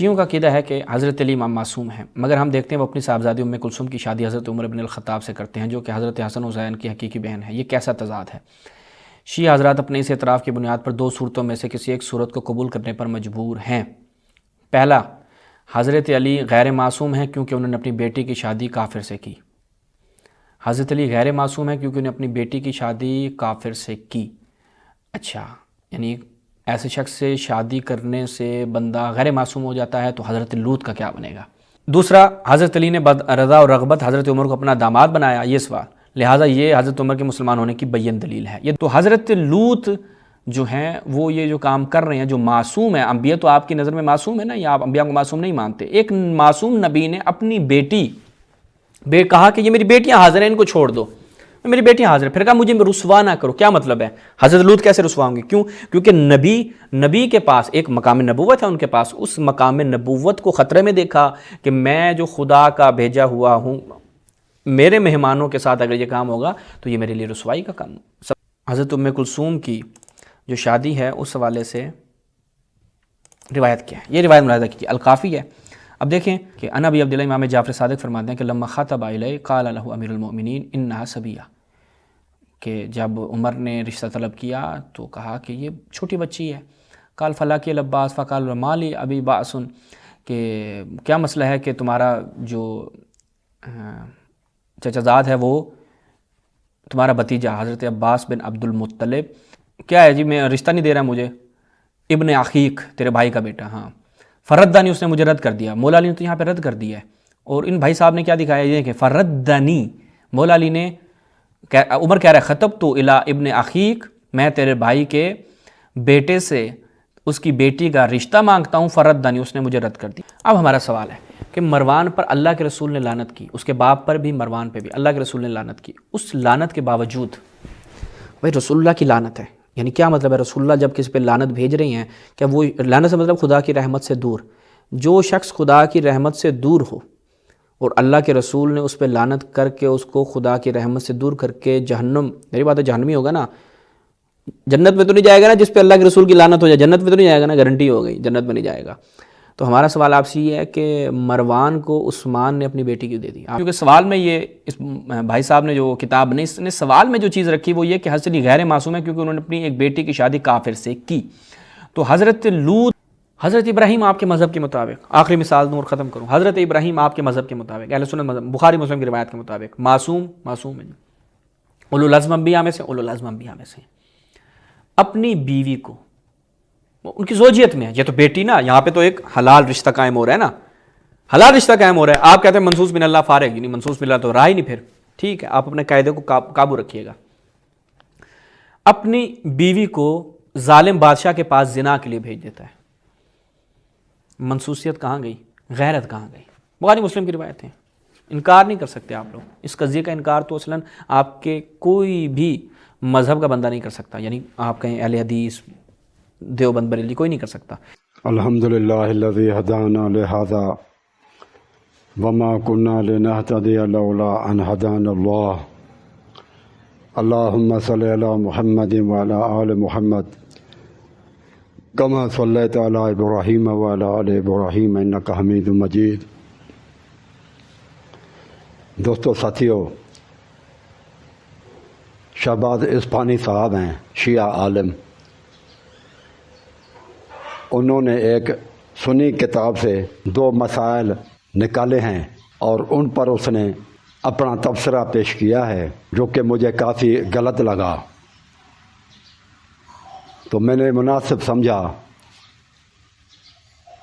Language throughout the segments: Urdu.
شیعوں کا عقیدہ ہے کہ حضرت علی امام معصوم ہیں، مگر ہم دیکھتے ہیں وہ اپنی صاحبزادی ام کلثوم کی شادی حضرت عمر بن الخطاب سے کرتے ہیں جو کہ حضرت حسن حسین کی حقیقی بہن ہے۔ یہ کیسا تضاد ہے؟ شیعہ حضرات اپنے اس اعتراف کی بنیاد پر دو صورتوں میں سے کسی ایک صورت کو قبول کرنے پر مجبور ہیں۔ پہلا، حضرت علی غیر معصوم ہیں کیونکہ انہوں نے اپنی بیٹی کی شادی کافر سے کی۔ حضرت علی غیر معصوم ہیں کیونکہ انہوں نے اپنی بیٹی کی شادی کافر سے کی۔ اچھا، یعنی ایسے شخص سے شادی کرنے سے بندہ غیر معصوم ہو جاتا ہے، تو حضرت لوط کا کیا بنے گا؟ دوسرا، حضرت علی نے رضا اور رغبت حضرت عمر کو اپنا داماد بنایا، یہ سوال، لہٰذا یہ حضرت عمر کے مسلمان ہونے کی بین دلیل ہے۔ یہ تو حضرت لوط جو ہیں وہ یہ جو کام کر رہے ہیں، جو معصوم ہیں، انبیاء تو آپ کی نظر میں معصوم ہے نا، یا آپ انبیاء کو معصوم نہیں مانتے؟ ایک معصوم نبی نے اپنی بیٹی کہا کہ یہ میری بیٹیاں حاضر ہیں، ان کو چھوڑ دو، میری بیٹیاں حاضر ہیں، پھر کہا مجھے رسوا نہ کرو۔ کیا مطلب ہے؟ حضرت لوط کیسے رسوا ہوں گے؟ کیوں؟ کیونکہ نبی کے پاس ایک مقام نبوت ہے، ان کے پاس اس مقام نبوت کو خطرے میں دیکھا کہ میں جو خدا کا بھیجا ہوا ہوں، میرے مہمانوں کے ساتھ اگر یہ کام ہوگا تو یہ میرے لیے رسوائی کا کام۔ حضرت ام کلثوم کی جو شادی ہے اس حوالے سے روایت کیا ہے؟ یہ روایت ملاحظہ کیجیے، الکافی ہے۔ اب دیکھیں کہ انا ابی عبداللہ امام جعفر صادق فرماتے ہیں کہ لما خطب الیہ قال له امیر المؤمنین انہا صبیہ، کہ جب عمر نے رشتہ طلب کیا تو کہا کہ یہ چھوٹی بچی ہے۔ قال فلاکی العباس فقال مالی ابی باس، کہ کیا مسئلہ ہے کہ تمہارا جو چچا زاد ہے وہ تمہارا بھتیجا حضرت عباس بن عبد المطلب، کیا ہے جی میں رشتہ نہیں دے رہا مجھے، ابن عقیق تیرے بھائی کا بیٹا، ہاں فردانی، اس نے مجھے رد کر دیا۔ مولا علی نے تو یہاں پہ رد کر دیا ہے، اور ان بھائی صاحب نے کیا دکھایا یہ کہ فردانی، مولا علی نے، عمر کہہ رہا ہے خطب تو الی ابن عقیق، میں تیرے بھائی کے بیٹے سے اس کی بیٹی کا رشتہ مانگتا ہوں، فردانی، اس نے مجھے رد کر دی۔ اب ہمارا سوال ہے کہ مروان پر اللہ کے رسول نے لعنت کی، اس کے باپ پر بھی، مروان پہ بھی اللہ کے رسول نے لعنت کی، اس لعنت کے باوجود بھائی رسول اللہ کی لعنت ہے، یعنی کیا مطلب ہے؟ رسول اللہ جب کسی پہ لعنت بھیج رہی ہیں، کیا وہ لعنت سے مطلب خدا کی رحمت سے دور؟ جو شخص خدا کی رحمت سے دور ہو اور اللہ کے رسول نے اس پہ لعنت کر کے اس کو خدا کی رحمت سے دور کر کے جہنم، میری بات ہے جہنمی ہوگا نا، جنت میں تو نہیں جائے گا نا، جس پہ اللہ کے رسول کی لعنت ہو جائے جنت میں تو نہیں جائے گا نا، گارنٹی ہو گئی جنت میں نہیں جائے گا۔ تو ہمارا سوال آپ سے یہ ہے کہ مروان کو عثمان نے اپنی بیٹی کیوں دے دی؟ کیونکہ سوال میں یہ اس بھائی صاحب نے جو کتاب نہیں، اس نے سوال میں جو چیز رکھی وہ یہ کہ حضرت علی غیر معصوم ہے کیونکہ انہوں نے اپنی ایک بیٹی کی شادی کافر سے کی۔ تو حضرت لوط، حضرت ابراہیم آپ کے مذہب کے مطابق، آخری مثال دوں اور ختم کروں، حضرت ابراہیم آپ کے مذہب کے مطابق، اہل سنت مذہب بخاری مسلم کی روایت کے مطابق معصوم ہے جی، اولو العزم انبیاء میں سے اپنی بیوی کو، ان کی زوجیت میں ہے، یہ تو بیٹی نا، یہاں پہ تو ایک حلال رشتہ قائم ہو رہا ہے نا، حلال رشتہ قائم ہو رہا ہے۔ آپ کہتے ہیں منصوص بن اللہ فارغ، یعنی منصوص بن اللہ تو رہا ہی نہیں، پھر ٹھیک ہے آپ اپنے قاعدے کو قابو رکھیے گا۔ اپنی بیوی کو ظالم بادشاہ کے پاس زنا کے لیے بھیج دیتا ہے، منصوصیت کہاں گئی؟ غیرت کہاں گئی؟ بخاری مسلم کی روایت ہے، انکار نہیں کر سکتے آپ لوگ اس قضیے کا، انکار تو اصلاً آپ کے کوئی بھی مذہب کا بندہ نہیں کر سکتا، یعنی آپ کہیں اہل حدیث دیوبند بریلی کوئی نہیں کر سکتا۔ الحمدللہ الذی ہدانا لہذا وما كنا لنهتدی لولا ان ہدانا اللہ، اللہم صلی علی محمد وعلی آل محمد کما صلیت علی ابراہیم وعلی آل ابراہیم انک حمید مجید۔ دوستو ساتھیو، شہباز اصفہانی صاحب ہیں، شیعہ عالم، انہوں نے ایک سنی کتاب سے دو مسائل نکالے ہیں اور ان پر اس نے اپنا تبصرہ پیش کیا ہے جو کہ مجھے کافی غلط لگا، تو میں نے مناسب سمجھا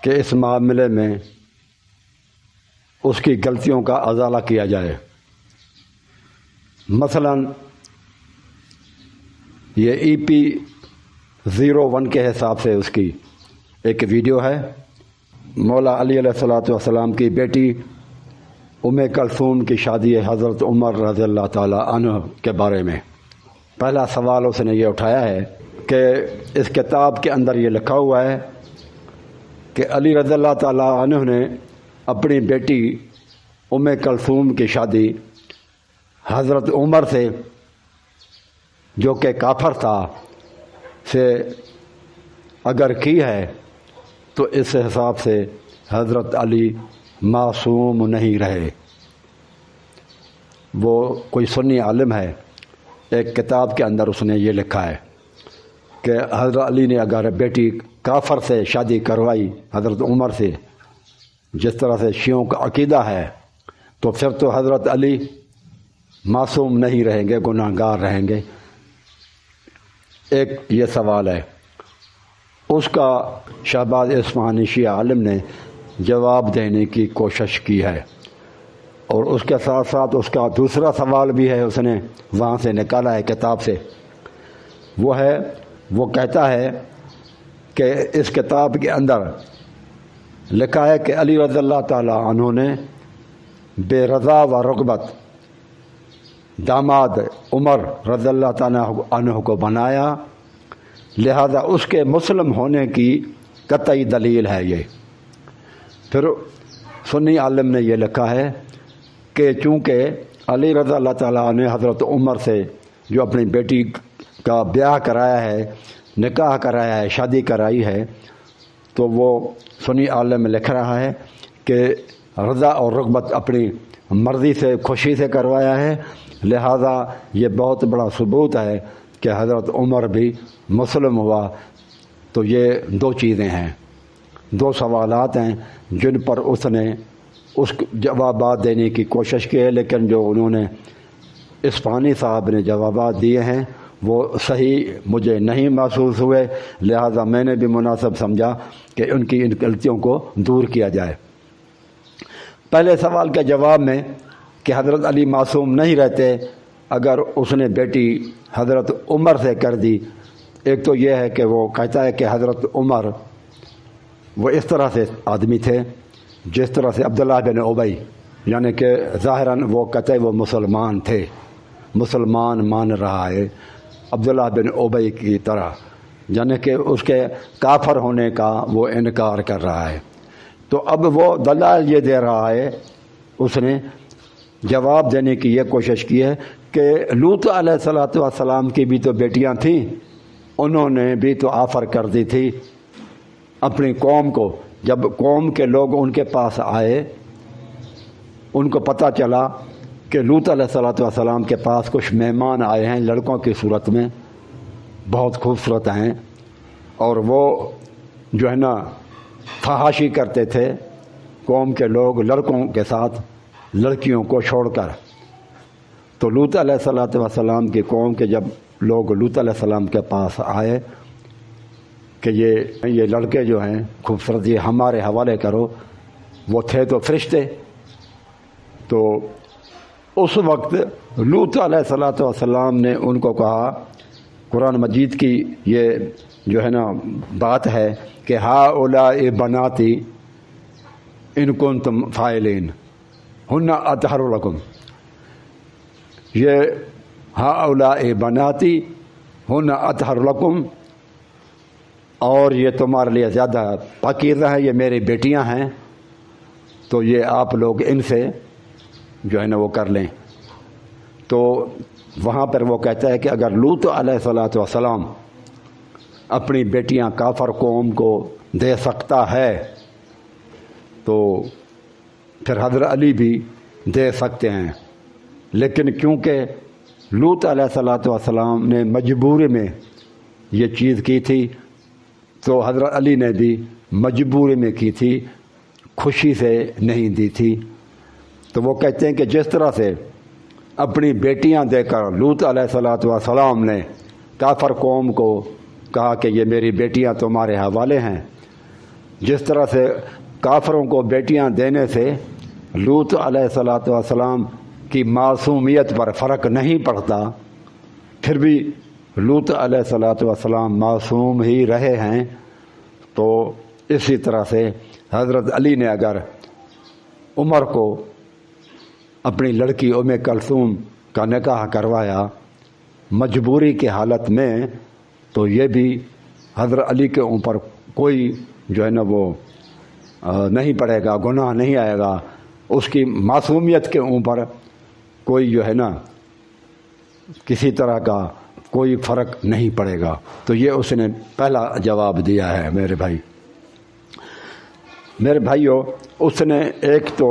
کہ اس معاملے میں اس کی غلطیوں کا ازالہ کیا جائے۔ مثلا یہ EP01 کے حساب سے اس کی ایک ویڈیو ہے، مولا علی علیہ السلام کی بیٹی ام کلثوم کی شادی حضرت عمر رضی اللہ تعالی عنہ کے بارے میں۔ پہلا سوال اس نے یہ اٹھایا ہے کہ اس کتاب کے اندر یہ لکھا ہوا ہے کہ علی رضی اللہ تعالی عنہ نے اپنی بیٹی ام کلثوم کی شادی حضرت عمر سے، جو کہ کافر تھا، سے اگر کی ہے تو اس حساب سے حضرت علی معصوم نہیں رہے۔ وہ کوئی سنی عالم ہے، ایک کتاب کے اندر اس نے یہ لکھا ہے کہ حضرت علی نے اگر بیٹی کافر سے شادی کروائی حضرت عمر سے، جس طرح سے شیعوں کا عقیدہ ہے، تو پھر تو حضرت علی معصوم نہیں رہیں گے، گناہ گار رہیں گے۔ ایک یہ سوال ہے، اس کا شہباز اصفہانی شیعہ عالم نے جواب دینے کی کوشش کی ہے، اور اس کے ساتھ ساتھ اس کا دوسرا سوال بھی ہے، اس نے وہاں سے نکالا ہے کتاب سے۔ وہ کہتا ہے کہ اس کتاب کے اندر لکھا ہے کہ علی رضی اللہ تعالی عنہ نے بے رضا و رغبت داماد عمر رضی اللہ تعالی عنہ کو بنایا، لہذا اس کے مسلم ہونے کی قطعی دلیل ہے یہ۔ پھر سنی عالم نے یہ لکھا ہے کہ چونکہ علی رضی اللہ تعالیٰ نے حضرت عمر سے جو اپنی بیٹی کا بیاہ کرایا ہے، نکاح کرایا ہے، شادی کرائی ہے، تو وہ سنی عالم میں لکھ رہا ہے کہ رضا اور رغبت اپنی مرضی سے، خوشی سے کروایا ہے، لہذا یہ بہت بڑا ثبوت ہے کہ حضرت عمر بھی مسلم ہوا۔ تو یہ دو چیزیں ہیں، دو سوالات ہیں جن پر اس نے اس جوابات دینے کی کوشش کی ہے، لیکن جو انہوں نے اصفہانی صاحب نے جوابات دیے ہیں وہ صحیح مجھے نہیں محسوس ہوئے، لہذا میں نے بھی مناسب سمجھا کہ ان کی ان غلطیوں کو دور کیا جائے۔ پہلے سوال کے جواب میں کہ حضرت علی معصوم نہیں رہتے اگر اس نے بیٹی حضرت عمر سے کر دی، ایک تو یہ ہے کہ وہ کہتا ہے کہ حضرت عمر وہ اس طرح سے آدمی تھے جس طرح سے عبداللہ بن ابی، یعنی کہ ظاہراً وہ کہتے ہیں وہ مسلمان تھے، مسلمان مان رہا ہے عبداللہ بن ابی کی طرح، یعنی کہ اس کے کافر ہونے کا وہ انکار کر رہا ہے۔ تو اب وہ دلائل یہ دے رہا ہے، اس نے جواب دینے کی یہ کوشش کی ہے کہ لوط علیہ السلام کی بھی تو بیٹیاں تھیں، انہوں نے بھی تو آفر کر دی تھی اپنی قوم کو۔ جب قوم کے لوگ ان کے پاس آئے، ان کو پتہ چلا کہ لوط علیہ السلام کے پاس کچھ مہمان آئے ہیں لڑکوں کی صورت میں، بہت خوبصورت ہیں، اور وہ جو ہے نا فحاشی کرتے تھے قوم کے لوگ لڑکوں کے ساتھ لڑکیوں کو چھوڑ کر۔ تو لوط علیہ السلام کی قوم کے جب لوگ لوط علیہ السلام کے پاس آئے کہ یہ لڑکے جو ہیں خوبصورت، یہ ہمارے حوالے کرو، وہ تھے تو فرشتے، تو اس وقت لوط علیہ السلام نے ان کو کہا، قرآن مجید کی یہ جو ہے نا بات ہے کہ ہؤلاء بناتی ان کنتم فاعلین ہن اطہر لکم، یہ ہؤلاء بناتی ہن اطہر لکم، اور یہ تمہارے لیے زیادہ پاکیزہ ہے، یہ میری بیٹیاں ہیں، تو یہ آپ لوگ ان سے جو ہے نا وہ کر لیں۔ تو وہاں پر وہ کہتا ہے کہ اگر لوط علیہ السلام اپنی بیٹیاں کافر قوم کو دے سکتا ہے تو پھر حضرت علی بھی دے سکتے ہیں، لیکن کیونکہ لوط علیہ السلام نے مجبوری میں یہ چیز کی تھی، تو حضرت علی نے بھی مجبوری میں کی تھی، خوشی سے نہیں دی تھی۔ تو وہ کہتے ہیں کہ جس طرح سے اپنی بیٹیاں دے کر لوط علیہ السلام نے کافر قوم کو کہا کہ یہ میری بیٹیاں تمہارے حوالے ہیں، جس طرح سے کافروں کو بیٹیاں دینے سے لوط علیہ السلام کی معصومیت پر فرق نہیں پڑتا، پھر بھی لوط علیہ السلام معصوم ہی رہے ہیں، تو اسی طرح سے حضرت علی نے اگر عمر کو اپنی لڑکی ام کلثوم کا نکاح کروایا مجبوری کی حالت میں، تو یہ بھی حضرت علی کے اوپر کوئی جو ہے نا وہ نہیں پڑے گا، گناہ نہیں آئے گا، اس کی معصومیت کے اوپر کوئی جو ہے نا کسی طرح کا کوئی فرق نہیں پڑے گا۔ تو یہ اس نے پہلا جواب دیا ہے میرے بھائی۔ میرے بھائیوں، اس نے ایک تو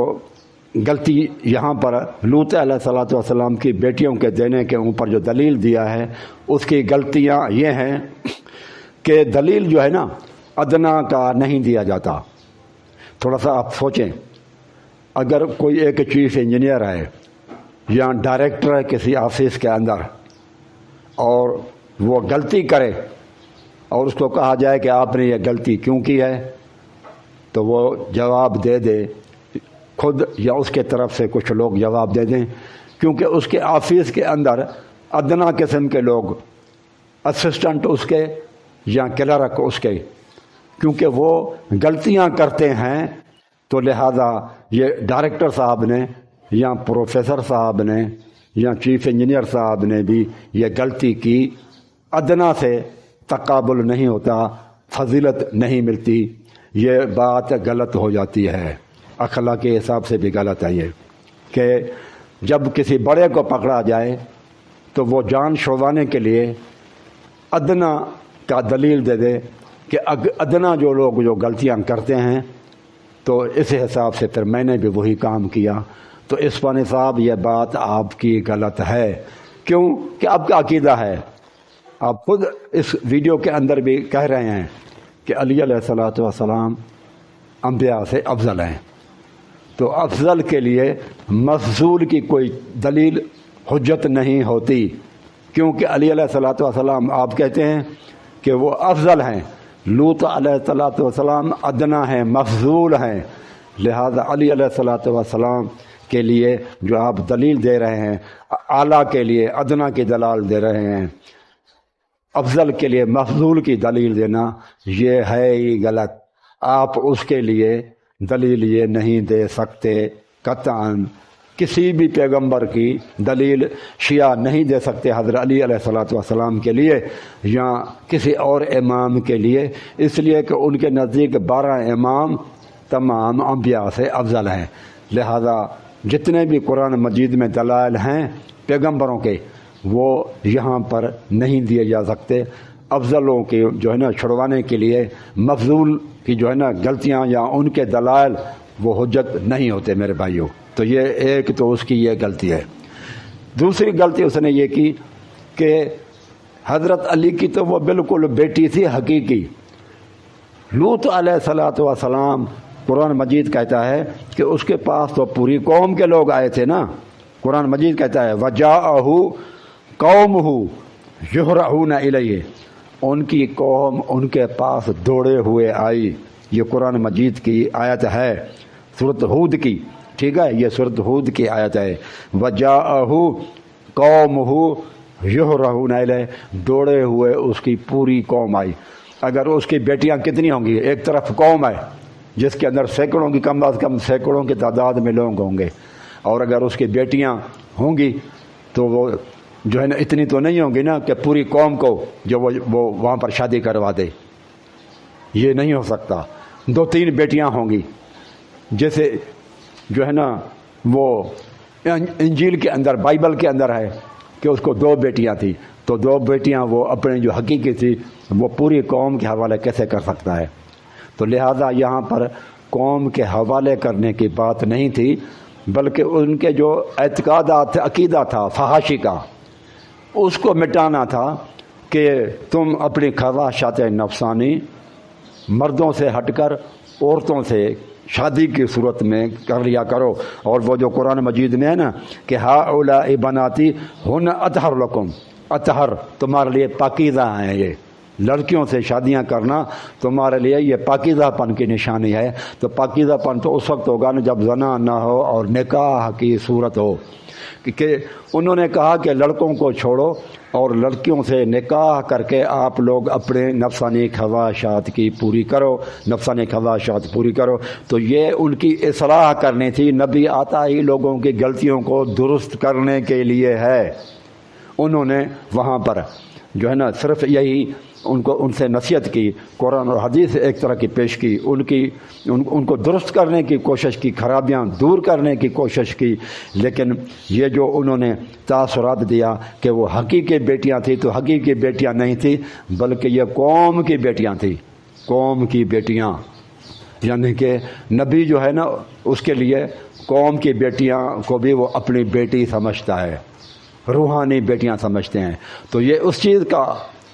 غلطی یہاں پر لوط علیہ الصلوۃ والسلام کی بیٹیوں کے دینے کے اوپر جو دلیل دیا ہے، اس کی غلطیاں یہ ہیں کہ دلیل جو ہے نا ادنا کا نہیں دیا جاتا۔ تھوڑا سا آپ سوچیں، اگر کوئی ایک چیف انجینئر ہے یا ڈائریکٹر ہے کسی آفس کے اندر اور وہ غلطی کرے اور اس کو کہا جائے کہ آپ نے یہ غلطی کیوں کی ہے، تو وہ جواب دے دے خود یا اس کے طرف سے کچھ لوگ جواب دے دیں، کیونکہ اس کے آفس کے اندر ادنا قسم کے لوگ، اسسٹنٹ اس کے یا کلرک اس کے، کیونکہ وہ غلطیاں کرتے ہیں، تو لہذا یہ ڈائریکٹر صاحب نے یا پروفیسر صاحب نے یا چیف انجینئر صاحب نے بھی یہ غلطی کی، ادنا سے تقابل نہیں ہوتا، فضیلت نہیں ملتی، یہ بات غلط ہو جاتی ہے، اخلاق کے حساب سے بھی غلط ہے یہ کہ جب کسی بڑے کو پکڑا جائے تو وہ جان چھڑوانے کے لیے ادنا کا دلیل دے دے کہ ادنا جو لوگ جو غلطیاں کرتے ہیں تو اس حساب سے پھر میں نے بھی وہی کام کیا، تو اسفانی صاحب یہ بات آپ کی غلط ہے۔ کیوں کہ آپ کا عقیدہ ہے، آپ خود اس ویڈیو کے اندر بھی کہہ رہے ہیں کہ علی علیہ الصلوۃ والسلام انبیاء سے افضل ہیں، تو افضل کے لیے مفضول کی کوئی دلیل حجت نہیں ہوتی، کیونکہ علی علیہ الصلوۃ والسلام آپ کہتے ہیں کہ وہ افضل ہیں، لوط علیہ الصلوۃ والسلام ادنا ہیں، مفضول ہیں، لہذا علی علیہ الصلوۃ والسلام کے لیے جو آپ دلیل دے رہے ہیں، اعلیٰ کے لیے ادنا کی دلال دے رہے ہیں، افضل کے لیے مفضول کی دلیل دینا یہ ہے ہی غلط، آپ اس کے لیے دلیل یہ نہیں دے سکتے قطعاً، کسی بھی پیغمبر کی دلیل شیعہ نہیں دے سکتے حضرت علی علیہ الصلوۃ والسلام کے لیے یا کسی اور امام کے لیے، اس لیے کہ ان کے نزدیک 12 امام تمام انبیاء سے افضل ہیں، لہذا جتنے بھی قرآن مجید میں دلائل ہیں پیغمبروں کے وہ یہاں پر نہیں دیے جا سکتے، افضلوں کے جو ہے نا چھڑوانے کے لیے مفضول کی جو ہے نا غلطیاں یا ان کے دلائل وہ حجت نہیں ہوتے میرے بھائیوں۔ تو یہ ایک تو اس کی یہ غلطی ہے۔ دوسری غلطی اس نے یہ کی کہ حضرت علی کی تو وہ بالکل بیٹی تھی حقیقی، لوط علیہ الصلوۃ والسلام قرآن مجید کہتا ہے کہ اس کے پاس تو پوری قوم کے لوگ آئے تھے نا، قرآن مجید کہتا ہے وَجَاءَهُ قَوْمُهُ يُهْرَعُونَ إِلَيْهِ، ان کی قوم ان کے پاس دوڑے ہوئے آئی، یہ قرآن مجید کی آیت ہے سورۃ ہود کی، ٹھیک ہے، یہ سورۃ ہود کی آیت ہے، وَجَاءَهُ قَوْمُهُ يُهْرَعُونَ إِلَيْهِ، دوڑے ہوئے اس کی پوری قوم آئی۔ اگر اس کی بیٹیاں کتنی ہوں گی، ایک طرف قوم ہے جس کے اندر سینکڑوں کی کم از کم سینکڑوں کی تعداد میں لوگ ہوں گے، اور اگر اس کی بیٹیاں ہوں گی تو وہ جو ہے نا اتنی تو نہیں ہوں گی نا کہ پوری قوم کو جو وہ وہاں پر شادی کروا دے، یہ نہیں ہو سکتا، 2-3 بیٹیاں ہوں گی، جیسے جو ہے نا وہ انجیل کے اندر بائبل کے اندر ہے کہ اس کو 2 بیٹیاں تھیں، تو 2 بیٹیاں وہ اپنے جو حقیقی تھی وہ پوری قوم کے حوالے کیسے کر سکتا ہے؟ تو لہذا یہاں پر قوم کے حوالے کرنے کی بات نہیں تھی، بلکہ ان کے جو اعتقادات عقیدہ تھا فحاشی کا، اس کو مٹانا تھا کہ تم اپنی خواہشات نفسانی مردوں سے ہٹ کر عورتوں سے شادی کی صورت میں کر لیا کرو، اور وہ جو قرآن مجید میں ہے نا کہ ہؤلاء بناتی ہن اطہر لکم، اطہر تمہارے لیے پاکیزہ ہیں، یہ لڑکیوں سے شادیاں کرنا تمہارے لیے یہ پاکیزہ پن کی نشانی ہے، تو پاکیزہ پن تو اس وقت ہوگا نا جب زنا نہ ہو اور نکاح کی صورت ہو، کہ انہوں نے کہا کہ لڑکوں کو چھوڑو اور لڑکیوں سے نکاح کر کے آپ لوگ اپنے نفسانی خواہشات کی پوری کرو، نفسانی خواہشات پوری کرو، تو یہ ان کی اصلاح کرنی تھی، نبی آتا ہی لوگوں کی غلطیوں کو درست کرنے کے لیے ہے، انہوں نے وہاں پر جو ہے نا صرف یہی ان سے نصیحت کی، قرآن اور حدیث ایک طرح کی پیش کی، ان کو درست کرنے کی کوشش کی، خرابیاں دور کرنے کی کوشش کی، لیکن یہ جو انہوں نے تاثرات دیا کہ وہ حقیقی بیٹیاں تھیں، تو حقیقی بیٹیاں نہیں تھیں بلکہ یہ قوم کی بیٹیاں تھیں، قوم کی بیٹیاں، یعنی کہ نبی جو ہے نا اس کے لیے قوم کی بیٹیاں کو بھی وہ اپنی بیٹی سمجھتا ہے، روحانی بیٹیاں سمجھتے ہیں. تو یہ اس چیز کا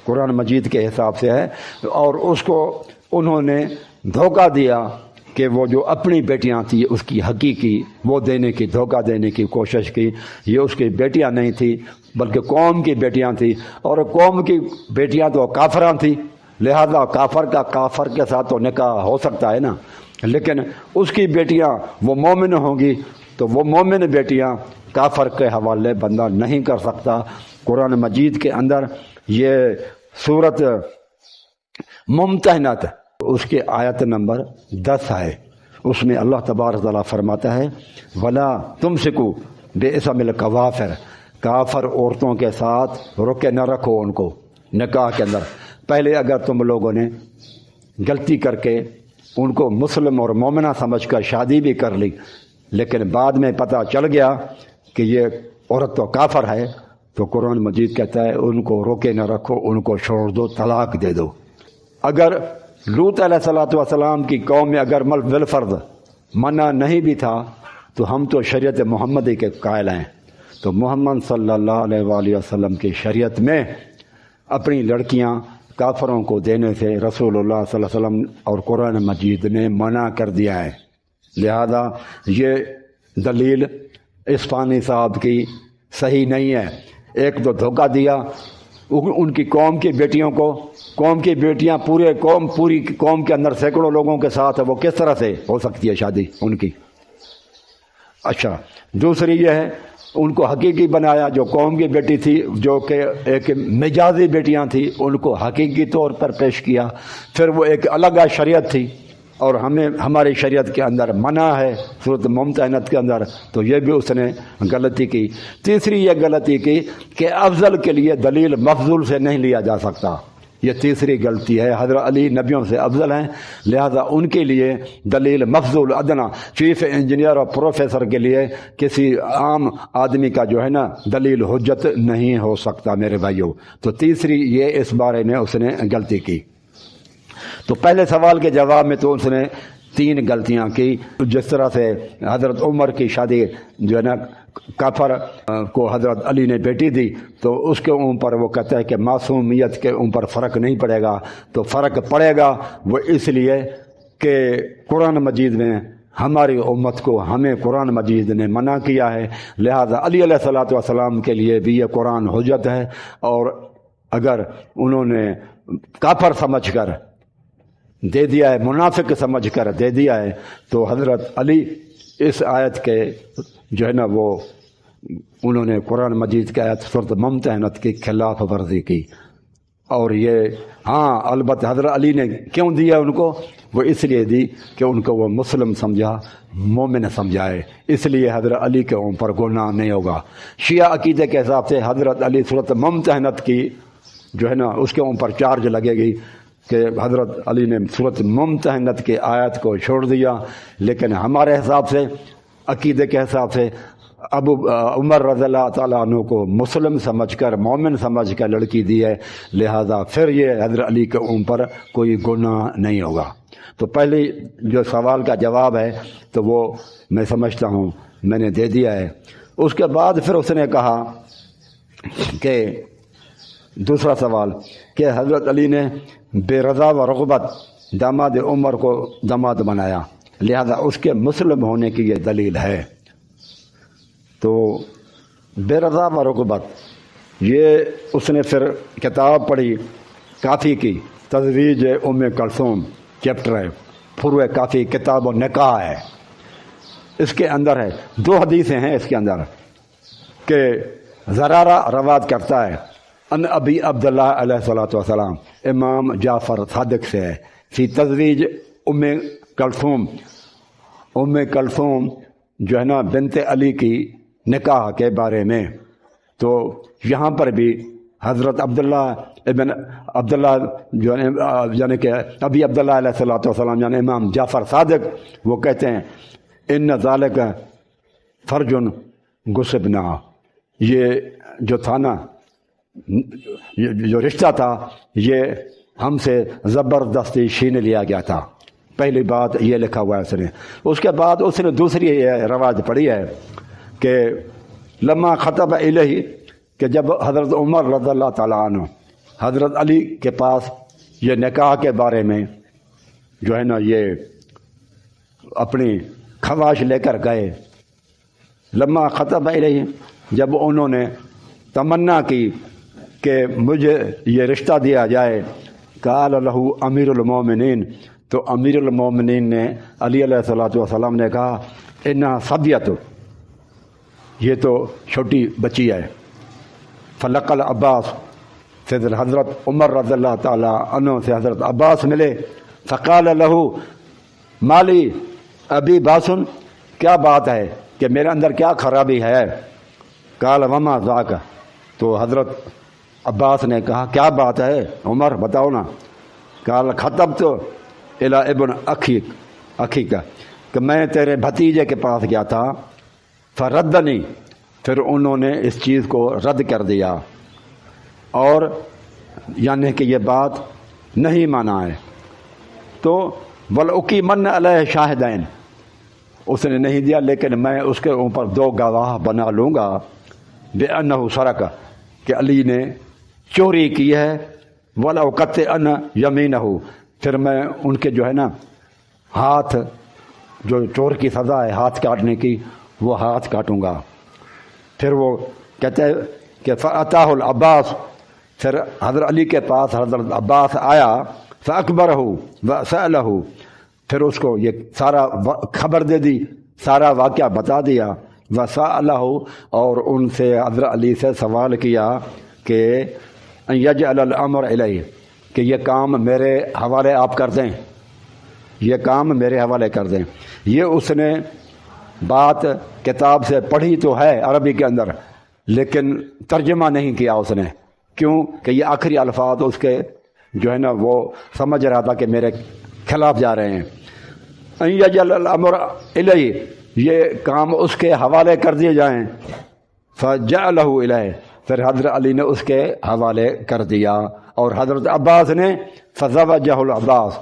قرآن مجید کے حساب سے ہے، اور اس کو انہوں نے دھوکہ دیا کہ وہ جو اپنی بیٹیاں تھیں اس کی حقیقی وہ دینے کی، دھوکہ دینے کی کوشش کی. یہ اس کی بیٹیاں نہیں تھیں بلکہ قوم کی بیٹیاں تھیں، اور قوم کی بیٹیاں تو کافراں تھیں، لہذا کافر کے ساتھ تو نکاح ہو سکتا ہے نا، لیکن اس کی بیٹیاں وہ مومن ہوں گی تو وہ مومن بیٹیاں کافر کے حوالے بندہ نہیں کر سکتا. قرآن مجید کے اندر یہ صورت ممتحنت اس کے آیت نمبر 10 ہے. اس میں اللہ تبارک تعالیٰ فرماتا ہے ولا تمسکو بِاسْمِ الْکَوَافِرِ، کافر عورتوں کے ساتھ روکے نہ رکھو ان کو نکاح کے اندر. پہلے اگر تم لوگوں نے غلطی کر کے ان کو مسلم اور مومنہ سمجھ کر شادی بھی کر لی، لیکن بعد میں پتہ چل گیا کہ یہ عورت تو کافر ہے، تو قرآن مجید کہتا ہے ان کو روکے نہ رکھو، ان کو چھوڑ دو، طلاق دے دو. اگر لوط علیہ السلام کی قوم میں اگر بالفرض منع نہیں بھی تھا تو ہم تو شریعت محمدی کے قائل ہیں. تو محمد صلی اللہ علیہ وآلہ وسلم کی شریعت میں اپنی لڑکیاں کافروں کو دینے سے رسول اللہ صلی اللہ علیہ وسلم اور قرآن مجید نے منع کر دیا ہے. لہذا یہ دلیل اسفانی صاحب کی صحیح نہیں ہے. ایک تو دھوکہ دیا ان کی قوم کی بیٹیوں کو، قوم کی بیٹیاں پوری قوم کے اندر سینکڑوں لوگوں کے ساتھ وہ کس طرح سے ہو سکتی ہے شادی ان کی. اچھا، دوسری یہ ہے ان کو حقیقی بنایا، جو قوم کی بیٹی تھی جو کہ ایک مجازی بیٹیاں تھیں ان کو حقیقی طور پر پیش کیا. پھر وہ ایک الگ شریعت تھی اور ہماری شریعت کے اندر منع ہے صورت ممتحنت کے اندر، تو یہ بھی اس نے غلطی کی. تیسری یہ غلطی کی کہ افضل کے لیے دلیل مفضول سے نہیں لیا جا سکتا. یہ تیسری غلطی ہے. حضرت علی نبیوں سے افضل ہیں، لہذا ان کے لیے دلیل مفضول ادنا، چیف انجینئر اور پروفیسر کے لیے کسی عام آدمی کا جو ہے نا دلیل حجت نہیں ہو سکتا میرے بھائیوں. تو تیسری یہ اس بارے میں اس نے غلطی کی. تو پہلے سوال کے جواب میں تو اس نے 3 غلطیاں کی. جس طرح سے حضرت عمر کی شادی جو ہے نا کافر کو حضرت علی نے بیٹی دی تو اس کے اوپر وہ کہتا ہے کہ معصومیت کے اوپر فرق نہیں پڑے گا. تو فرق پڑے گا وہ اس لیے کہ قرآن مجید میں ہماری امت کو ہمیں قرآن مجید نے منع کیا ہے، لہذا علی علیہ السلام کے لیے بھی یہ قرآن حجت ہے. اور اگر انہوں نے کافر سمجھ کر دے دیا ہے، منافق سمجھ کر دے دیا ہے، تو حضرت علی اس آیت کے جو ہے نا وہ انہوں نے قرآن مجید کی آیت صورت ممتحنت کی خلاف ورزی کی. اور یہ البتہ حضرت علی نے کیوں دیا ان کو؟ وہ اس لیے دی کہ ان کو وہ مسلم سمجھا، مومن سمجھائے، اس لیے حضرت علی کے اوپر گناہ نہیں ہوگا. شیعہ عقیدے کے حساب سے حضرت علی صورت ممتحنت کی جو ہے نا اس کے اوپر چارج لگے گی کہ حضرت علی نے صورت ممتحنت کی آیت کو چھوڑ دیا. لیکن ہمارے حساب سے، عقیدے کے حساب سے، ابو عمر رضی اللہ تعالیٰ عنہ کو مسلم سمجھ کر، مومن سمجھ کر لڑکی دی ہے، لہذا پھر یہ حضرت علی کے اوپر کوئی گناہ نہیں ہوگا. تو پہلے جو سوال کا جواب ہے تو وہ میں سمجھتا ہوں میں نے دے دیا ہے. اس کے بعد پھر اس نے کہا کہ دوسرا سوال کہ حضرت علی نے بے رضا و رغبت داماد عمر کو داماد بنایا، لہذا اس کے مسلم ہونے کی یہ دلیل ہے. تو بے رضا و رغبت یہ اس نے پھر کتاب پڑھی کافی کی، تزویج ام کلثوم چیپٹر ہے، پھروے کافی کتاب و نکاح ہے. اس کے اندر ہے 2 حدیثیں ہیں اس کے اندر کہ زرارہ روایت کرتا ہے ان ابی عبداللہ علیہ السلام، امام جعفر صادق سے ہے، فی تزویج ام کلثوم، ام کلثوم جو ہے نا بنت علی کی نکاح کے بارے میں. تو یہاں پر بھی حضرت عبداللہ ابن عبداللہ جو یعنی کہ ابی عبداللہ علیہ السلام یعنی امام جعفر صادق وہ کہتے ہیں ان ذالک فرج گسبنا، یہ جو تھا نا جو رشتہ تھا یہ ہم سے زبردستی چھین لیا گیا تھا. پہلی بات یہ لکھا ہوا ہے اس نے. اس کے بعد اس نے دوسری رواج پڑھی ہے کہ لما خطب الیہ، کہ جب حضرت عمر رضی اللہ تعالیٰ عنہ حضرت علی کے پاس یہ نکاح کے بارے میں جو ہے نا یہ اپنی خواہش لے کر گئے. لما خطب الیہ، جب انہوں نے تمنا کی کہ مجھے یہ رشتہ دیا جائے، قال لہ امیر المومنین، تو امیر المومنین نے علی علیہ الصلوۃ والسلام نے کہا انہا صبیۃ، یہ تو چھوٹی بچی ہے. فلق العباس، پھر حضرت عمر رضی اللہ تعالیٰ عنہ سے حضرت عباس ملے. فقال لہ مالی ابی باسن، کیا بات ہے کہ میرے اندر کیا خرابی ہے؟ قال وما ذاک، تو حضرت عباس نے کہا کیا بات ہے عمر بتاؤ نا. قال خطبت الی ابن اخیک، کہ میں تیرے بھتیجے کے پاس گیا تھا. فردنی، پھر انہوں نے اس چیز کو رد کر دیا، اور یعنی کہ یہ بات نہیں مانا ہے. تو وَلْأُقِيمَنَّ عَلَيْهِ شَاهِدَيْنِ، اس نے نہیں دیا لیکن میں اس کے اوپر 2 گواہ بنا لوں گا. بِأَنَّهُ سَرَقَ، کہ علی نے چوری کی ہے. وَلَأُقَطِّعَنَّ يَمِينَهُ، پھر میں ان کے جو ہے نا ہاتھ، جو چور کی سزا ہے ہاتھ کاٹنے کی، وہ ہاتھ کاٹوں گا. پھر وہ کہتے ہیں کہ فَأَتَاهُ العباس، پھر حضرت علی کے پاس حضرت عباس آیا. فَأَكْبَرَهُ وَسَأَلَهُ، پھر اس کو یہ سارا خبر دے دی، سارا واقعہ بتا دیا. وَسَأَلَهُ، اور ان سے حضرت علی سے سوال کیا کہ ان یجعل الامر الیہ، کہ یہ کام میرے حوالے آپ کر دیں، یہ کام میرے حوالے کر دیں. یہ اس نے بات کتاب سے پڑھی تو ہے عربی کے اندر، لیکن ترجمہ نہیں کیا اس نے. کیوں کہ یہ آخری الفاظ اس کے جو ہے نا وہ سمجھ رہا تھا کہ میرے خلاف جا رہے ہیں. ان یجعل الامر الیہ، یہ کام اس کے حوالے کر دیے جائیں. فجعلہ الیہ، پھر حضرت علی نے اس کے حوالے کر دیا. اور حضرت عباس نے فزوجہ العباس،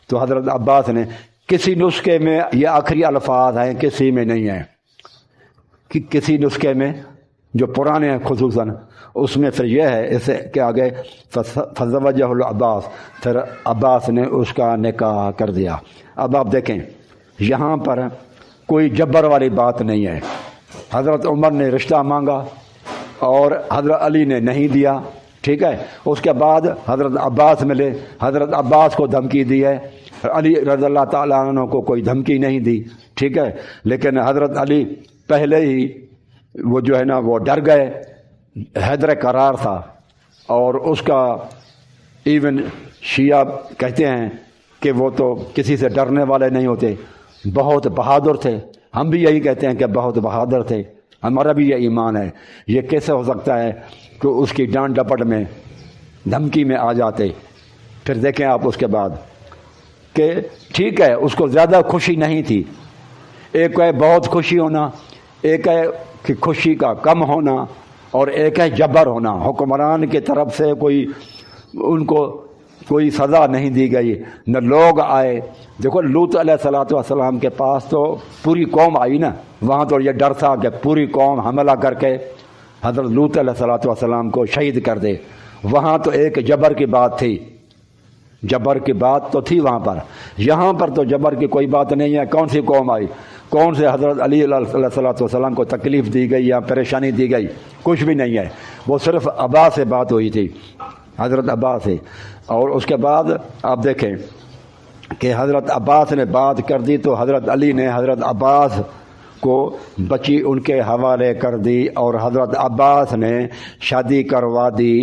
تو حضرت عباس نے، کسی نسخے میں یہ آخری الفاظ ہیں، کسی میں نہیں ہیں، کہ کسی نسخے میں جو پرانے ہیں خصوصاً اس میں پھر یہ ہے اسے کہ آگے فزوجہ العباس، پھر عباس نے اس کا نکاح کر دیا. اب آپ دیکھیں یہاں پر کوئی جبر والی بات نہیں ہے. حضرت عمر نے رشتہ مانگا اور حضرت علی نے نہیں دیا، ٹھیک ہے. اس کے بعد حضرت عباس ملے، حضرت عباس کو دھمکی دی ہے، علی رضی اللہ تعالیٰ عنہ کو کوئی دھمکی نہیں دی، ٹھیک ہے. لیکن حضرت علی پہلے ہی وہ جو ہے نا وہ ڈر گئے. حیدر کرار تھا، اور اس کا ایون شیعہ کہتے ہیں کہ وہ تو کسی سے ڈرنے والے نہیں ہوتے، بہت بہادر تھے. ہم بھی یہی کہتے ہیں کہ بہت بہادر تھے، ہمارا بھی یہ ایمان ہے. یہ کیسے ہو سکتا ہے کہ اس کی ڈانٹ ڈپٹ میں دھمکی میں آ جاتے. پھر دیکھیں آپ اس کے بعد کہ ٹھیک ہے اس کو زیادہ خوشی نہیں تھی. ایک ہے بہت خوشی ہونا، ایک ہے کہ خوشی کا کم ہونا، اور ایک ہے جبر ہونا. حکمران کی طرف سے ان کو کوئی سزا نہیں دی گئی، نہ لوگ آئے. دیکھو لوط علیہ الصلوۃ والسلام کے پاس تو پوری قوم آئی نا، وہاں تو یہ ڈر تھا کہ پوری قوم حملہ کر کے حضرت لوط علیہ الصلوۃ والسلام کو شہید کر دے. وہاں تو ایک جبر کی بات تھی، جبر کی بات تو تھی وہاں پر. یہاں پر تو جبر کی کوئی بات نہیں ہے. کون سی قوم آئی؟ کون سے حضرت علی علیہ الصلوۃ والسلام کو تکلیف دی گئی یا پریشانی دی گئی؟ کچھ بھی نہیں ہے. وہ صرف عباس سے بات ہوئی تھی، حضرت عباس سے. اور اس کے بعد آپ دیکھیں کہ حضرت عباس نے بات کر دی تو حضرت علی نے حضرت عباس کو بچی ان کے حوالے کر دی، اور حضرت عباس نے شادی کروا دی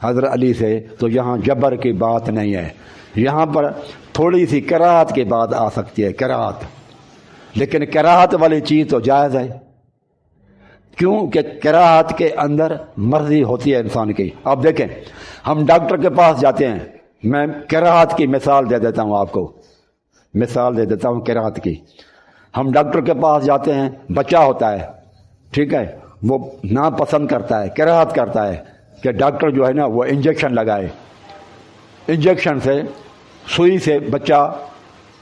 حضرت علی سے. تو یہاں جبر کی بات نہیں ہے. یہاں پر تھوڑی سی کراہت کی بات آ سکتی ہے، کراہت، لیکن کراہت والی چیز تو جائز ہے. کیوں کہ کراہت کے اندر مرضی ہوتی ہے انسان کی. آپ دیکھیں ہم ڈاکٹر کے پاس جاتے ہیں، میں کراہت کی مثال دے دیتا ہوں، آپ کو مثال دے دیتا ہوں کراہت کی. ہم ڈاکٹر کے پاس جاتے ہیں، بچہ ہوتا ہے، ٹھیک ہے، وہ ناپسند کرتا ہے، کراہت کرتا ہے کہ ڈاکٹر جو ہے نا وہ انجیکشن لگائے. انجیکشن سے، سوئی سے بچہ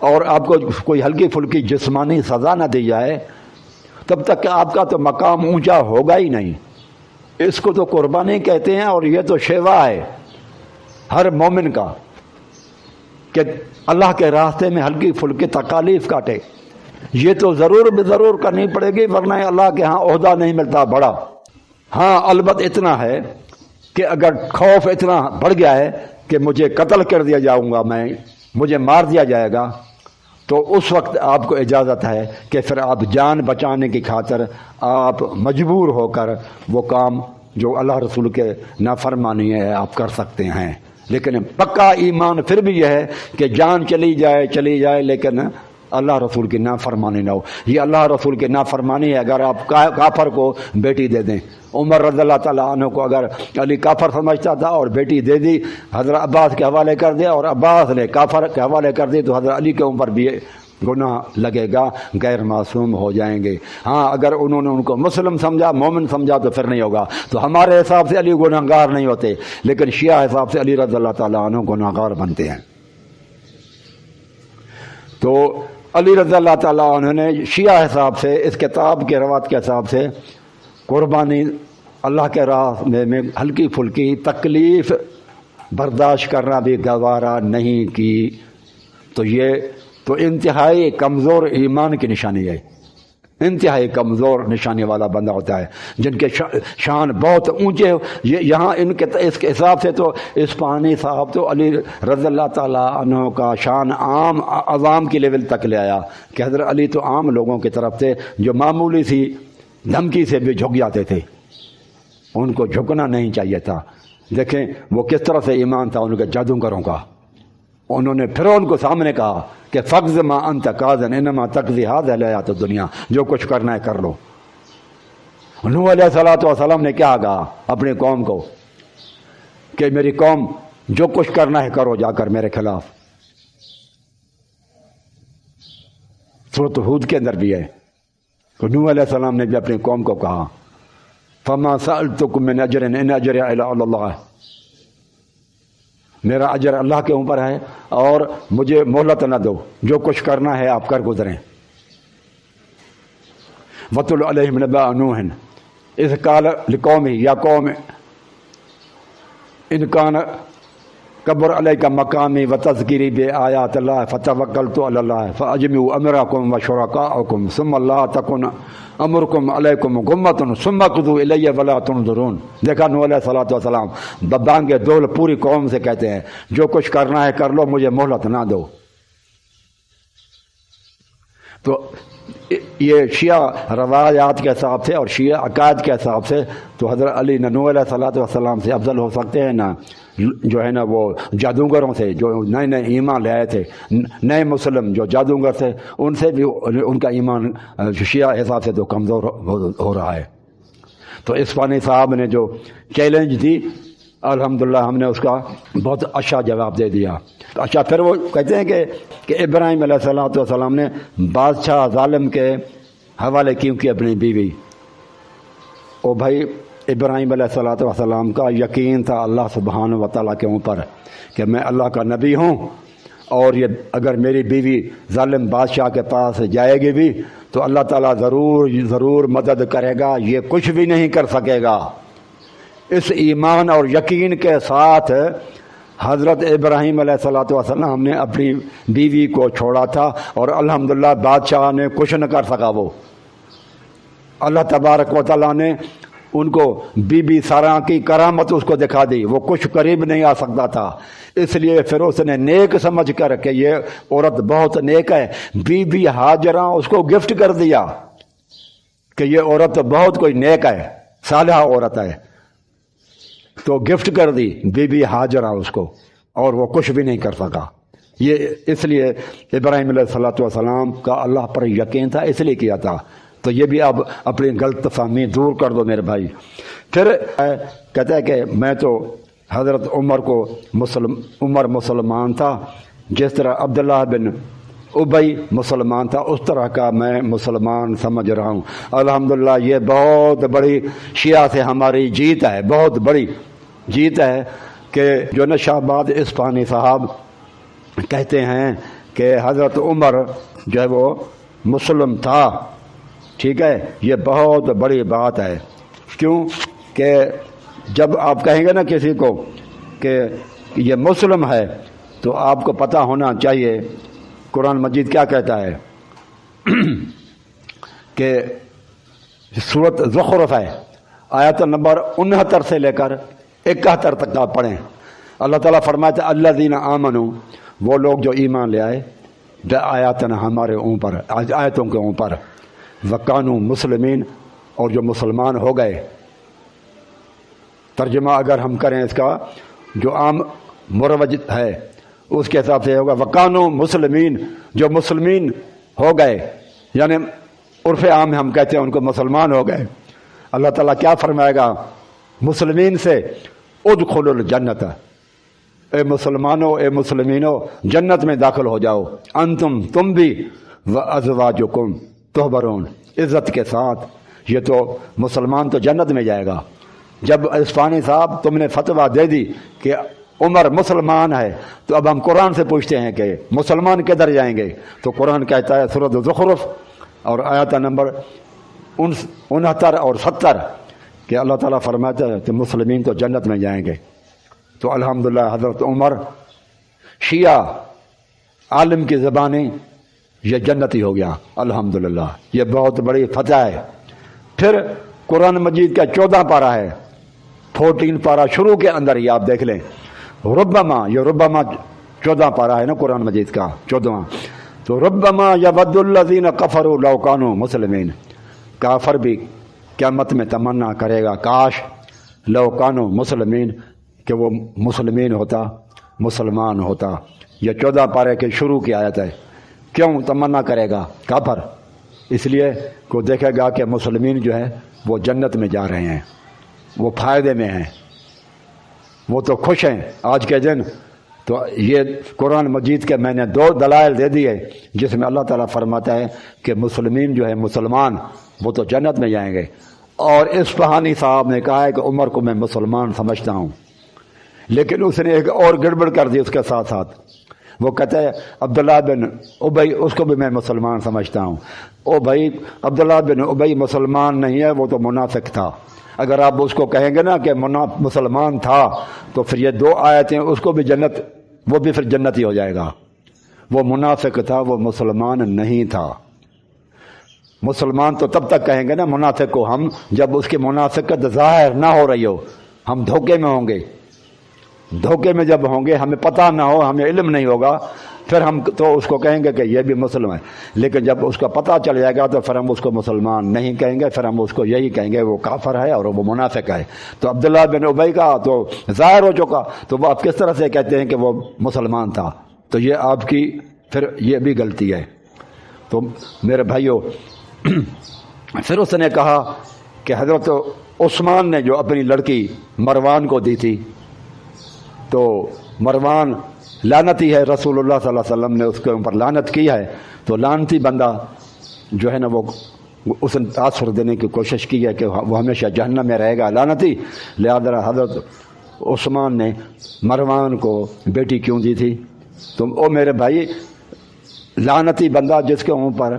اور آپ کو کوئی ہلکی پھلکی جسمانی سزا نہ دی جائے تب تک کہ آپ کا تو مقام اونچا ہوگا ہی نہیں. اس کو تو قربانی کہتے ہیں، اور یہ تو شیوا ہے ہر مومن کا کہ اللہ کے راستے میں ہلکی پھلکی تکالیف کاٹے. یہ تو ضرور کرنی پڑے گی، ورنہ اللہ کے ہاں عہدہ نہیں ملتا بڑا. ہاں البتہ اتنا ہے کہ اگر خوف اتنا بڑھ گیا ہے کہ مجھے قتل کر دیا جاؤں گا، مجھے مار دیا جائے گا، تو اس وقت آپ کو اجازت ہے کہ پھر آپ جان بچانے کی خاطر آپ مجبور ہو کر وہ کام جو اللہ رسول کے نافرمانی ہے آپ کر سکتے ہیں. لیکن پکا ایمان پھر بھی یہ ہے کہ جان چلی جائے لیکن اللہ رسول کی نافرمانی نہ ہو. یہ اللہ رسول کی نافرمانی ہے اگر آپ کافر کو بیٹی دے دیں. عمر رضی اللہ تعالیٰ عنہ کو اگر علی کافر سمجھتا تھا اور بیٹی دے دی، حضرت عباس کے حوالے کر دیا اور عباس نے کافر کے حوالے کر دی، تو حضرت علی کے اوپر بھی گناہ لگے گا، غیر معصوم ہو جائیں گے. ہاں اگر انہوں نے ان کو مسلم سمجھا، مومن سمجھا تو پھر نہیں ہوگا. تو ہمارے حساب سے علی گناہ گار نہیں ہوتے، لیکن شیعہ حساب سے علی رضی اللہ تعالیٰ عنہ گناہ گار بنتے ہیں. تو علی رضی اللہ تعالیٰ عنہ نے شیعہ حساب سے، اس کتاب کے روایت کے حساب سے، قربانی اللہ کے راہ میں ہلکی پھلکی تکلیف برداشت کرنا بھی گوارا نہیں کی. تو یہ تو انتہائی کمزور ایمان کی نشانی ہے. انتہائی کمزور نشانی والا بندہ ہوتا ہے جن کے شان بہت اونچے. یہاں ان کے اس کے حساب سے تو اصفہانی صاحب تو علی رضی اللہ تعالیٰ عنہ کا شان عام عوام کی لیول تک لے آیا کہ حضرت علی تو عام لوگوں کی طرف سے جو معمولی سی دھمکی سے بھی جھک جاتے تھے، ان کو جھکنا نہیں چاہیے تھا. دیکھیں وہ کس طرح سے ایمان تھا ان کے جادوگروں کا. انہوں نے پھر ان کو سامنے کہا کہ فقز ما انت قاضن انما تقضی هذه الحیات الدنیا، جو کچھ کرنا ہے کر لو. نوح علیہ الصلوۃ والسلام نے کیا کہا اپنی قوم کو کہ میری قوم جو کچھ کرنا ہے کرو جا کر میرے خلاف. سورۃ ہود کے اندر بھی ہے. تو نوح علیہ السلام نے بھی اپنی قوم کو کہا فما سألتکم من اجر ان اجری الا علی اللہ، میرا اجر اللہ کے اوپر ہے اور مجھے مہلت نہ دو، جو کچھ کرنا ہے آپ کر گزریں. وَاتْلُ عَلَيْهِمْ نَبَأَ نُوحٍ إِذْ قَالَ لِقَوْمِهِ یا قوم إِنْ كَانَ کبر علیکہ مقامی وتذکیری بآیات اللہ فتوکلت علی اللہ فاجمعوا امرکم وشرکاءکم ثم لا تکن امرکم علیکم غمۃ ثم قضوا الی ولا تنظرون. دیکھا نوح علیہ الصلوۃ والسلام ببانگ دول پوری قوم سے کہتے ہیں جو کچھ کرنا ہے کر لو، مجھے مہلت نہ دو. تو یہ شیعہ روایات کے حساب سے اور شیعہ عقائد کے حساب سے تو حضرت علی نہ نوح علیہ الصلوۃ والسلام سے افضل ہو سکتے ہیں، نہ جو ہے نا وہ جادوگروں سے جو نئے نئے ایمان لے آئے تھے، نئے مسلم جو جادوگر تھے ان سے بھی ان کا ایمان شیعہ حساب سے تو کمزور ہو رہا ہے. تو اصفہانی صاحب نے جو چیلنج دی الحمدللہ ہم نے اس کا بہت اچھا جواب دے دیا. اچھا پھر وہ کہتے ہیں کہ ابراہیم علیہ الصلوۃ والسلام نے بادشاہ ظالم کے حوالے کیوں کی اپنی بیوی. او بھائی ابراہیم علیہ الصلوۃ والسلام کا یقین تھا اللہ سبحانہ و تعالیٰ کے اوپر کہ میں اللہ کا نبی ہوں، اور یہ اگر میری بیوی ظالم بادشاہ کے پاس جائے گی بھی تو اللہ تعالیٰ ضرور مدد کرے گا، یہ کچھ بھی نہیں کر سکے گا. اس ایمان اور یقین کے ساتھ حضرت ابراہیم علیہ الصلوۃ والسلام نے اپنی بیوی کو چھوڑا تھا اور الحمدللہ بادشاہ نے کچھ نہ کر سکا. وہ اللہ تبارک و تعالیٰ نے ان کو بی بی سارا کی کرامت اس کو دکھا دی، وہ کچھ قریب نہیں آ سکتا تھا. اس لیے پھر اس نے نیک سمجھ کر کہ یہ عورت بہت نیک ہے، بی بی ہاجرہ اس کو گفٹ کر دیا کہ یہ عورت بہت کوئی نیک ہے، صالحہ عورت ہے، تو گفٹ کر دی بی بی ہاجرہ اس کو، اور وہ کچھ بھی نہیں کر سکا. یہ اس لیے ابراہیم علیہ الصلوۃ والسلام کا اللہ پر یقین تھا، اس لیے کیا تھا. تو یہ بھی اب اپنی غلط فہمی دور کر دو میرے بھائی. پھر کہتا ہے کہ میں تو حضرت عمر مسلمان تھا، جس طرح عبداللہ بن ابی مسلمان تھا اس طرح کا میں مسلمان سمجھ رہا ہوں. الحمدللہ یہ بہت بڑی شیعہ سے ہماری جیت ہے، بہت بڑی جیت ہے کہ جو نشاباد اصفہانی صاحب کہتے ہیں کہ حضرت عمر جو ہے وہ مسلم تھا، ٹھیک ہے، یہ بہت بڑی بات ہے۔ کیوں کہ جب آپ کہیں گے نا کسی کو کہ یہ مسلم ہے تو آپ کو پتہ ہونا چاہیے قرآن مجید کیا کہتا ہے کہ سورۃ زخرف ہے، آیت نمبر 69 سے لے کر 71 تک آپ پڑھیں۔ اللہ تعالیٰ فرماتا ہے الذین آمنوا، وہ لوگ جو ایمان لے آئے، آیاتنا ہمارے اوپر، آیتوں کے اوپر، وکانوا مسلمین، اور جو مسلمان ہو گئے۔ ترجمہ اگر ہم کریں اس کا جو عام مروج ہے اس کے حساب سے ہوگا وکانوا مسلمین، جو مسلمین ہو گئے، یعنی عرف عام میں ہم کہتے ہیں ان کو مسلمان ہو گئے۔ اللہ تعالیٰ کیا فرمائے گا مسلمین سے؟ ادخلوا الجنت، اے مسلمانوں، اے مسلمینوں، جنت میں داخل ہو جاؤ، انتم، تم بھی، وازواجکم تحبرون، عزت کے ساتھ۔ یہ تو مسلمان تو جنت میں جائے گا۔ جب عثمانی صاحب تم نے فتویٰ دے دی کہ عمر مسلمان ہے، تو اب ہم قرآن سے پوچھتے ہیں کہ مسلمان کدھر جائیں گے؟ تو قرآن کہتا ہے سورۃ زخرف اور آیت نمبر 69 اور 70 کہ اللہ تعالیٰ فرماتا ہے کہ مسلمین تو جنت میں جائیں گے۔ تو الحمدللہ حضرت عمر شیعہ عالم کی زبانیں یہ جنتی ہو گیا، الحمدللہ، یہ بہت بڑی فتح ہے۔ پھر قرآن مجید کا 14 پارہ ہے، 14 پارہ شروع کے اندر ہی آپ دیکھ لیں، ربما، یہ ربما 14 پارہ ہے نا قرآن مجید کا 14واں، تو ربما یود الذین کفروا لو کانوا مسلمین، کافر بھی قیامت میں تمنا کرے گا کاش لو کانوا مسلمین، کہ وہ مسلمین ہوتا، مسلمان ہوتا۔ یہ 14 پارے کے شروع کی آیت ہے۔ کیوں تمنا کرے گا کافر؟ اس لیے کو دیکھے گا کہ مسلمین جو ہے وہ جنت میں جا رہے ہیں، وہ فائدے میں ہیں، وہ تو خوش ہیں آج کے دن۔ تو یہ قرآن مجید کے میں نے 2 دلائل دے دیے جس میں اللہ تعالیٰ فرماتا ہے کہ مسلمین جو ہے مسلمان وہ تو جنت میں جائیں گے۔ اور اصفہانی صاحب نے کہا ہے کہ عمر کو میں مسلمان سمجھتا ہوں، لیکن اس نے ایک اور گڑبڑ کر دی اس کے ساتھ ساتھ، وہ کہتا ہے عبداللہ بن ابی، اس کو بھی میں مسلمان سمجھتا ہوں۔ او بھائی، عبداللہ بن ابی مسلمان نہیں ہے، وہ تو منافق تھا۔ اگر آپ اس کو کہیں گے نا کہ مسلمان تھا تو پھر یہ 2 آیتیں اس کو بھی جنت، وہ بھی پھر جنتی ہو جائے گا۔ وہ منافق تھا، وہ مسلمان نہیں تھا۔ مسلمان تو تب تک کہیں گے نا منافق کو ہم جب اس کی منافقت ظاہر نہ ہو رہی ہو، ہم دھوکے میں ہوں گے، دھوکے میں جب ہوں گے، ہمیں پتہ نہ ہو، ہمیں علم نہیں ہوگا، پھر ہم تو اس کو کہیں گے کہ یہ بھی مسلم ہے۔ لیکن جب اس کا پتہ چل جائے گا تو پھر ہم اس کو مسلمان نہیں کہیں گے، پھر ہم اس کو یہی کہیں گے وہ کافر ہے اور وہ منافق ہے۔ تو عبداللہ بن ابی کا تو ظاہر ہو چکا، تو وہ آپ کس طرح سے کہتے ہیں کہ وہ مسلمان تھا؟ تو یہ آپ کی پھر یہ بھی غلطی ہے۔ تو میرے بھائیوں، پھر اس نے کہا کہ حضرت عثمان نے جو اپنی لڑکی مروان کو دی تھی، تو مروان لعنتی ہے، رسول اللہ صلی اللہ علیہ وسلم نے اس کے اوپر لعنت کی ہے۔ تو لعنتی بندہ جو ہے نا وہ اس نے تاثر دینے کی کوشش کی ہے کہ وہ ہمیشہ جہنم میں رہے گا، لعنتی۔ لہذا حضرت عثمان نے مروان کو بیٹی کیوں دی تھی؟ تو او میرے بھائی، لعنتی بندہ جس کے اوپر،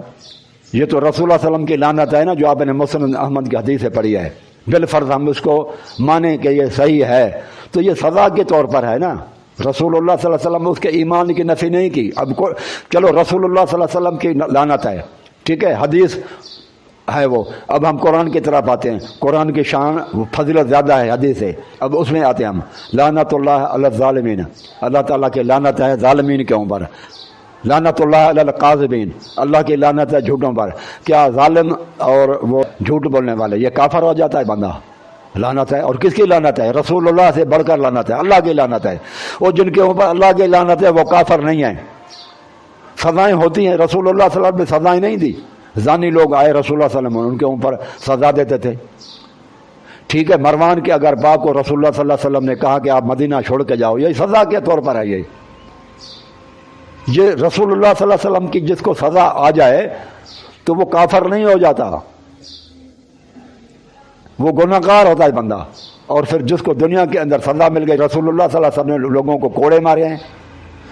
یہ تو رسول اللہ علیہ وسلم کی لعنت ہے نا، جو آپ نے مسند احمد کی حدیث سے پڑھی ہے، بالفرض ہم اس کو مانیں کہ یہ صحیح ہے تو یہ سزا کے طور پر ہے نا۔ رسول اللہ صلی اللہ علیہ وسلم نے اس کے ایمان کی نفی نہیں کی۔ اب چلو رسول اللہ صلی اللہ علیہ وسلم کی لعنت ہے، ٹھیک ہے، حدیث ہے وہ۔ اب ہم قرآن کی طرف آتے ہیں، قرآن کی شان فضیلت زیادہ ہے حدیث ہے، اب اس میں آتے ہیں ہم۔ لعنت اللہ علی الظالمین، اللہ تعالیٰ کی لعنت ہے ظالمین کے اوپر۔ لعنت اللہ علی القاذبین، اللہ کی لعنت ہے جھوٹوں پر۔ کیا ظالم اور وہ جھوٹ بولنے والے یہ کافر ہو جاتا ہے بندہ؟ لعنت ہے۔ اور کس کی لعنت ہے؟ رسول اللہ سے بڑھ کر لعنت ہے، اللہ کی لعنت ہے۔ اور جن کے اوپر اللہ کی لعنت ہے وہ کافر نہیں ہیں۔ سزائیں ہوتی ہیں، رسول اللہ صلی اللہ علیہ وسلم نے سزائیں نہیں دی۔ زانی لوگ آئے رسول اللہ صلی اللہ علیہ وسلم ان کے اوپر سزا دیتے تھے، ٹھیک ہے۔ مروان کے اگر باپ کو رسول اللہ صلی اللہ علیہ وسلم نے کہا کہ آپ مدینہ چھوڑ کے جاؤ، یہ سزا کے طور پر ہے۔ یہ رسول اللہ صلی اللہ علیہ وسلم کی جس کو سزا آ جائے تو وہ کافر نہیں ہو جاتا، وہ گناہگار ہوتا ہے بندہ۔ اور پھر جس کو دنیا کے اندر سزا مل گئی، رسول اللہ صلی اللہ علیہ وسلم نے لوگوں کو کوڑے مارے ہیں،